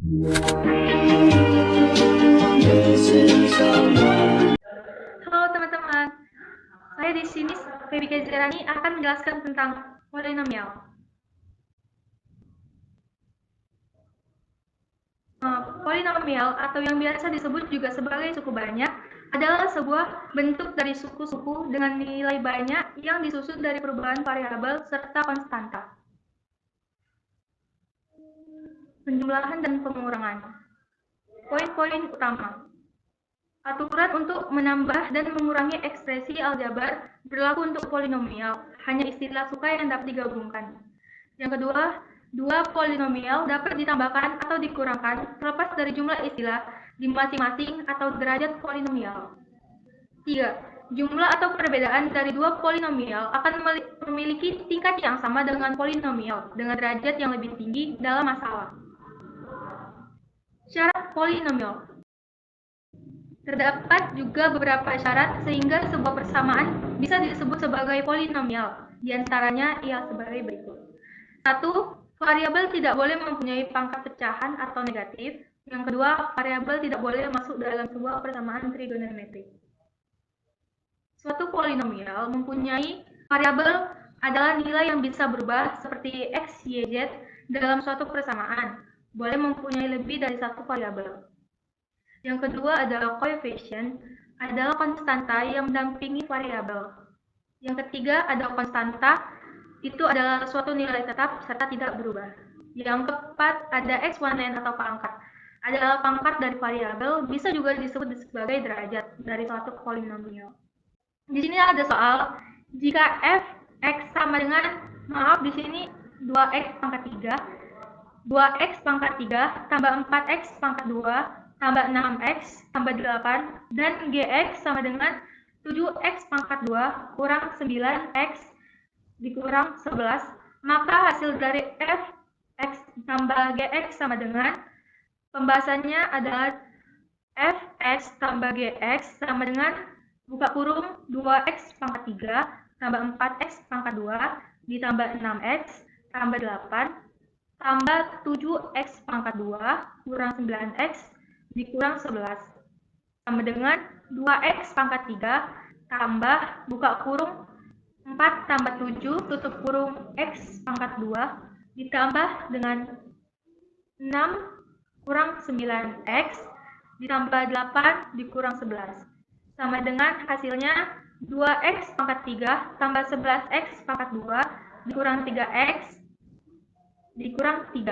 Halo teman-teman, saya di sini Febi Kezerani akan menjelaskan tentang polinomial. Polinomial atau yang biasa disebut juga sebagai suku banyak adalah sebuah bentuk dari suku-suku dengan nilai banyak yang disusun dari perubahan variabel serta konstanta. Penjumlahan dan pengurangan. Poin-poin utama. Aturan untuk menambah dan mengurangi ekspresi aljabar berlaku untuk polinomial, hanya istilah suka yang dapat digabungkan. Yang kedua, dua polinomial dapat ditambahkan atau dikurangkan terlepas dari jumlah istilah di masing-masing atau derajat polinomial. 3. Jumlah atau perbedaan dari dua polinomial akan memiliki tingkat yang sama dengan polinomial dengan derajat yang lebih tinggi dalam masalah. Syarat polinomial. Terdapat juga beberapa syarat sehingga sebuah persamaan bisa disebut sebagai polinomial. Di antaranya ia sebagai berikut. 1. Variabel tidak boleh mempunyai pangkat pecahan atau negatif. Yang kedua, variabel tidak boleh masuk dalam sebuah persamaan trigonometrik. Suatu polinomial mempunyai variabel adalah nilai yang bisa berubah seperti x, y, z dalam suatu persamaan. Boleh mempunyai lebih dari satu variabel. Yang kedua adalah coefficient, adalah konstanta yang mendampingi variabel. Yang ketiga adalah konstanta, itu adalah suatu nilai tetap serta tidak berubah. Yang keempat ada exponent atau pangkat, adalah pangkat dari variabel, bisa juga disebut sebagai derajat dari suatu polinomial. Di sini ada soal, jika f(x) sama dengan, di sini 2x pangkat 3, 2x pangkat 3 tambah 4x pangkat 2 tambah 6x tambah 8 dan gx sama dengan 7x pangkat 2 kurang 9x dikurang 11, maka hasil dari fx tambah gx sama dengan, pembahasannya adalah fx tambah gx sama dengan buka kurung 2x pangkat 3 tambah 4x pangkat 2 ditambah 6x tambah 8 tambah 7x pangkat 2 kurang 9x dikurang 11 sama dengan 2x pangkat 3 tambah buka kurung 4 tambah 7 tutup kurung x pangkat 2 ditambah dengan 6 kurang 9x ditambah 8 dikurang 11 sama dengan hasilnya 2x pangkat 3 tambah 11x pangkat 2 dikurang 3x dikurang 3.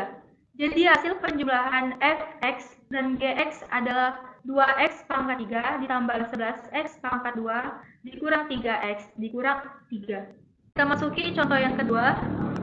Jadi hasil penjumlahan fx dan gx adalah 2x pangkat 3 ditambah 11x pangkat 2 dikurang 3x dikurang 3. Kita masuki contoh yang kedua.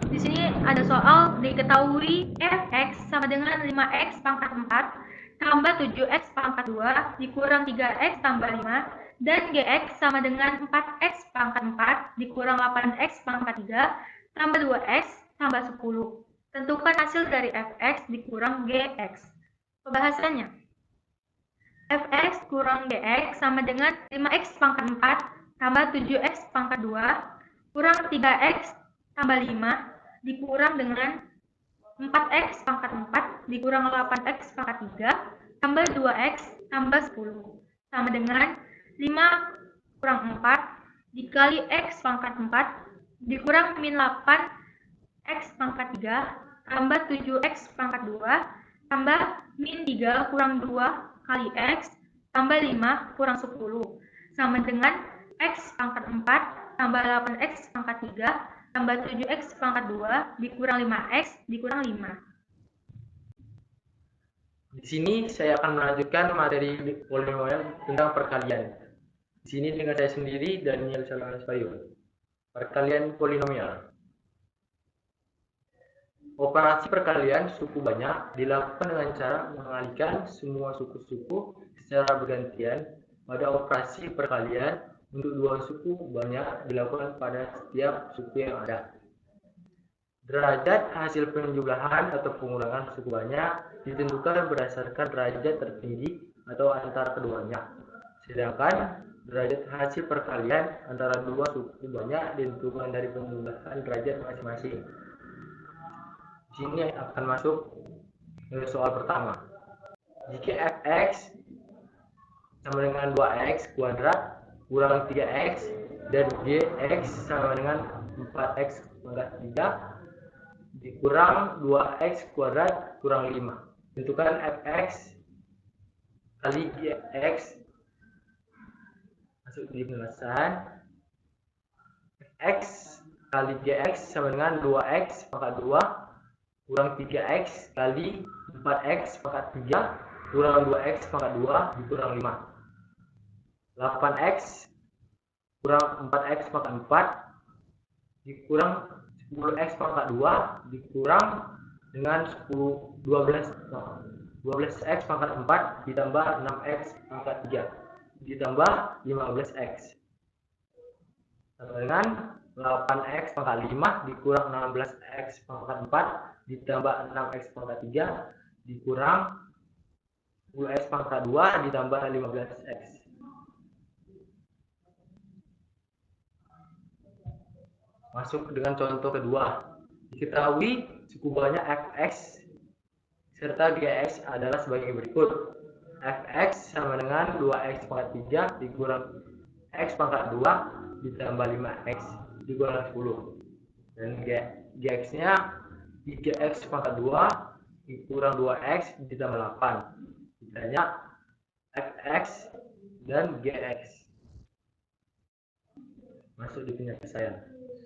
Di sini ada soal diketahui fx sama dengan 5x pangkat 4 tambah 7x pangkat 2 dikurang 3x tambah 5 dan gx sama dengan 4x pangkat 4 dikurang 8x pangkat 3 tambah 2x tambah 10. Tentukan hasil dari fx dikurang gx. Pembahasannya. Fx kurang gx sama dengan 5x pangkat 4 tambah 7x pangkat 2 kurang 3x tambah 5 dikurang dengan 4x pangkat 4 dikurang 8x pangkat 3 tambah 2x tambah 10 sama dengan 5 kurang 4 dikali x pangkat 4 dikurang min 8 x pangkat 3 tambah 7x pangkat 2 tambah min 3 kurang 2 kali x tambah 5 kurang 10 sama dengan x pangkat 4 tambah 8x pangkat 3 tambah 7x pangkat 2 dikurang 5x dikurang 5. Di sini saya akan melanjutkan materi polinomial tentang perkalian. Di sini dengan saya sendiri, Daniel Salanas Bayu. Perkalian polinomial. Operasi perkalian suku banyak dilakukan dengan cara mengalihkan semua suku-suku secara bergantian pada operasi perkalian untuk dua suku banyak dilakukan pada setiap suku yang ada. Derajat hasil penjumlahan atau pengurangan suku banyak ditentukan berdasarkan derajat tertinggi atau antara keduanya. Sedangkan derajat hasil perkalian antara dua suku banyak ditentukan dari penjumlahan derajat masing-masing. Di sini akan masuk Soal pertama, jika fx sama dengan 2x kuadrat kurang 3x dan gx sama dengan 4x pangkat 3 dikurang 2x kuadrat kurang 5. Tentukan fx kali gx. Masuk di penjelasan. Fx kali gx sama dengan 2x pangkat 2 kurang 3x kali 4x pangkat 3 kurang 2x pangkat 2 dikurang 5. 8x kurang 4x pangkat 4 dikurang 10x pangkat 2 dikurang dengan 12x pangkat 4 ditambah 6x pangkat 3 ditambah 15x sama dengan 8x pangkat 5 dikurang 16x pangkat 4 ditambah 6x pangkat 3 dikurang 10x pangkat 2 ditambah 15x. Masuk dengan contoh kedua. Diketahui suku banyak fx serta gx adalah sebagai berikut. Fx sama dengan 2x pangkat 3 dikurang x pangkat 2 ditambah 5x dikurang 10. Dan gx-nya 3x pangkat 2 dikurang 2x ditambah 8. Ditanya fx dan gx. Masuk di penyelesaian.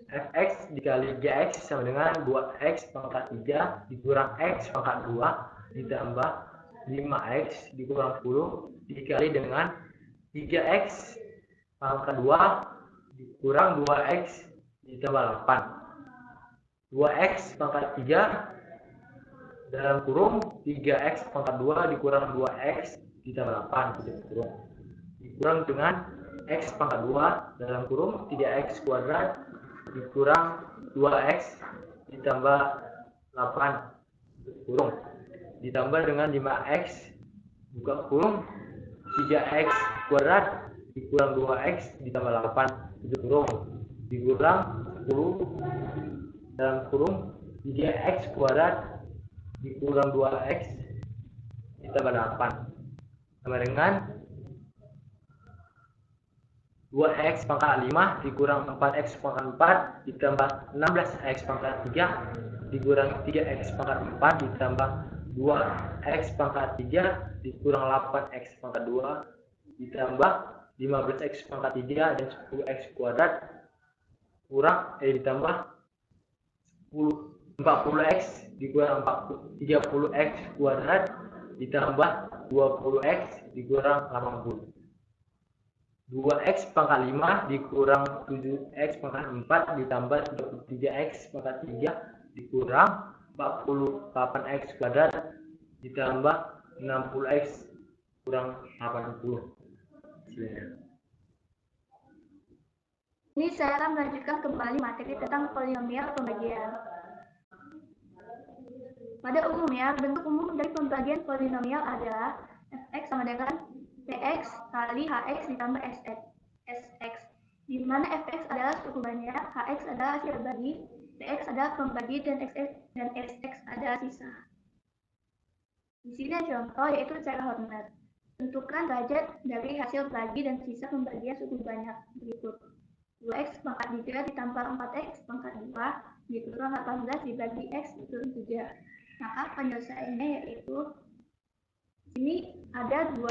Fx dikali gx sama dengan 2x pangkat 3 dikurang x pangkat 2 ditambah 5x dikurang 10 dikali dengan 3x pangkat 2 dikurang 2x ditambah 8. 2x pangkat 3 dalam kurung 3x pangkat 2 dikurang 2x ditambah 8 dikurang dengan x pangkat 2 dalam kurung 3x kuadrat dikurang 2x ditambah 8 kurung ditambah dengan 5x buka kurung 3x kuadrat dikurang 2x ditambah 8 kurung dikurang 10 dalam kurung 3x kuadrat dikurang 2x ditambah 8 sama dengan 2x pangkat 5 dikurang 4x pangkat 4 ditambah 16x pangkat 3 dikurang 3x pangkat 4 ditambah 2x pangkat 3 dikurang 8x pangkat 2 ditambah 15x pangkat 3 dan 10x kuadrat kurang ditambah 40x dikurang 30x kuadrat ditambah 20x dikurang 80. 2x pangkat 5 dikurang 7x pangkat 4 ditambah 3x pangkat 3 dikurang 48x kuadrat ditambah 60x kurang 80. Ini saya akan melanjutkan kembali materi tentang polinomial pembagian. Pada umumnya, bentuk umum dari pembagian polinomial adalah fx sama dengan px kali hx ditambah sx, di mana fx adalah suku banyak, hx adalah hasil bagi, px adalah pembagi, dan sx adalah sisa. Di sini contoh yaitu cara hormat. Tentukan derajat dari hasil bagi dan sisa pembagian suku banyak berikut. 2x pangkat 3 ditambah 4x pangkat 2 dikurang 18 dibagi x dikurang 3. Maka penyelesaiannya yaitu ini ada 2,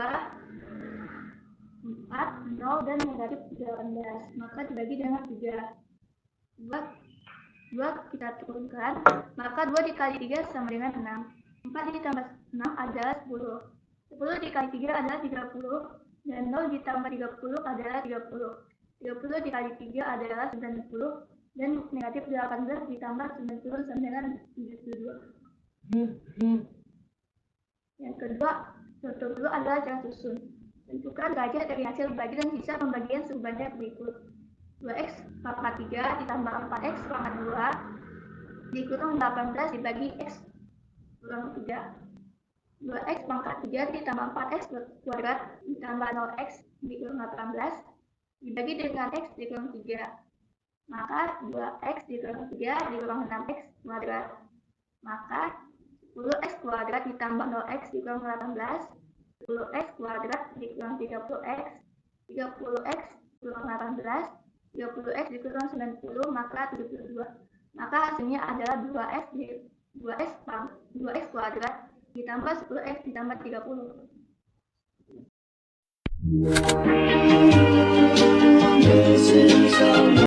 4, 0, dan negatif 18. Maka dibagi dengan 3. 2 kita turunkan, maka 2 dikali 3 sama dengan 6. 4 ditambah 6 adalah 10. 10 dikali 3 adalah 30, dan 0 ditambah 30 adalah 30. 30 dikali 3 adalah 90, dan negatif 18 ditambah 90 sama dengan 72. Yang kedua, contoh kedua adalah cara susun. Tentukan derajat dari hasil bagi dan sisa pembagian suku banyak berikut. 2x pangkat 3 ditambah 4x pangkat 2 dikurang 18 dibagi x kurang 3. 2x pangkat 3 ditambah 4x kuadrat ditambah 0x dikurang 18 dibagi dengan x dikurang 3. Maka 2x dikurang 3 dikurang 6x kuadrat. Maka 10x kuadrat ditambah 0x dikurang 18, 10x kuadrat dikurang 30x, 30x dikurang 18, 30x dikurang 90, maka 72. Maka hasilnya adalah 2x kuadrat ditambah 10x ditambah 30.